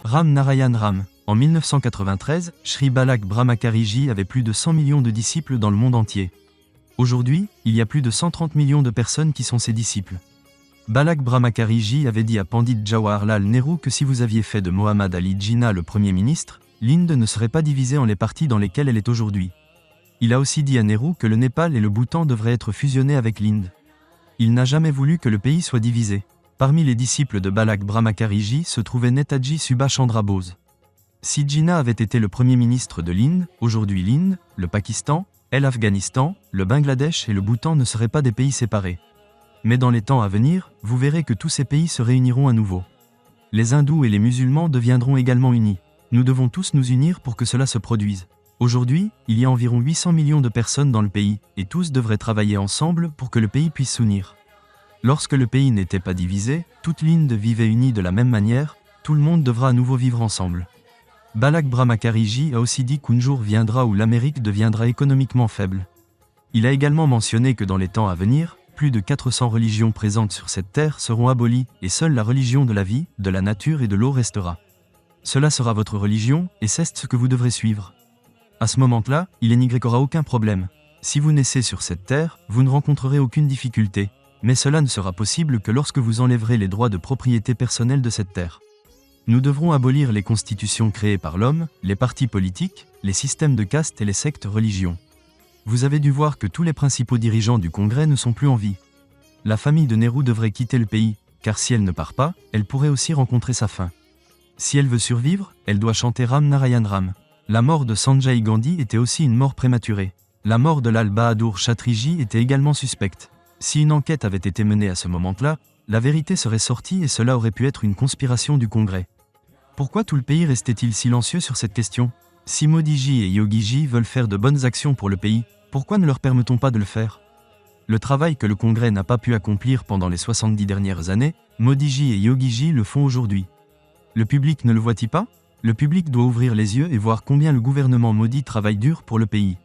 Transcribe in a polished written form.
Ram Narayan Ram. En 1993, Sri Balak Brahmakariji avait plus de 100 millions de disciples dans le monde entier. Aujourd'hui, il y a plus de 130 millions de personnes qui sont ses disciples. Balak Brahmakariji avait dit à Pandit Jawaharlal Nehru que si vous aviez fait de Mohammad Ali Jinnah le Premier ministre, l'Inde ne serait pas divisée en les parties dans lesquelles elle est aujourd'hui. Il a aussi dit à Nehru que le Népal et le Bhoutan devraient être fusionnés avec l'Inde. Il n'a jamais voulu que le pays soit divisé. Parmi les disciples de Balak Brahmakariji se trouvait Netaji Subhash Chandra Bose. Si Jinnah avait été le Premier ministre de l'Inde, aujourd'hui l'Inde, le Pakistan, l'Afghanistan, le Bangladesh et le Bhoutan ne seraient pas des pays séparés. Mais dans les temps à venir, vous verrez que tous ces pays se réuniront à nouveau. Les hindous et les musulmans deviendront également unis. Nous devons tous nous unir pour que cela se produise. Aujourd'hui, il y a environ 800 millions de personnes dans le pays, et tous devraient travailler ensemble pour que le pays puisse s'unir. Lorsque le pays n'était pas divisé, toute l'Inde vivait unie de la même manière, tout le monde devra à nouveau vivre ensemble. Balak Brahmakariji a aussi dit qu'un jour viendra où l'Amérique deviendra économiquement faible. Il a également mentionné que dans les temps à venir, plus de 400 religions présentes sur cette terre seront abolies, et seule la religion de la vie, de la nature et de l'eau restera. Cela sera votre religion, et c'est ce que vous devrez suivre. À ce moment-là, il n'y aura aucun problème. Si vous naissez sur cette terre, vous ne rencontrerez aucune difficulté, mais cela ne sera possible que lorsque vous enlèverez les droits de propriété personnelle de cette terre. Nous devrons abolir les constitutions créées par l'homme, les partis politiques, les systèmes de caste et les sectes religions. Vous avez dû voir que tous les principaux dirigeants du Congrès ne sont plus en vie. La famille de Nehru devrait quitter le pays, car si elle ne part pas, elle pourrait aussi rencontrer sa fin. Si elle veut survivre, elle doit chanter Ram Narayan Ram. La mort de Sanjay Gandhi était aussi une mort prématurée. La mort de Lal Bahadur Shastriji était également suspecte. Si une enquête avait été menée à ce moment-là, la vérité serait sortie et cela aurait pu être une conspiration du Congrès. Pourquoi tout le pays restait-il silencieux sur cette question? Si Modiji et Yogiji veulent faire de bonnes actions pour le pays, pourquoi ne leur permettons pas de le faire? Le travail que le Congrès n'a pas pu accomplir pendant les 70 dernières années, Modiji et Yogiji le font aujourd'hui. Le public ne le voit-il pas? Le public doit ouvrir les yeux et voir combien le gouvernement Modi travaille dur pour le pays.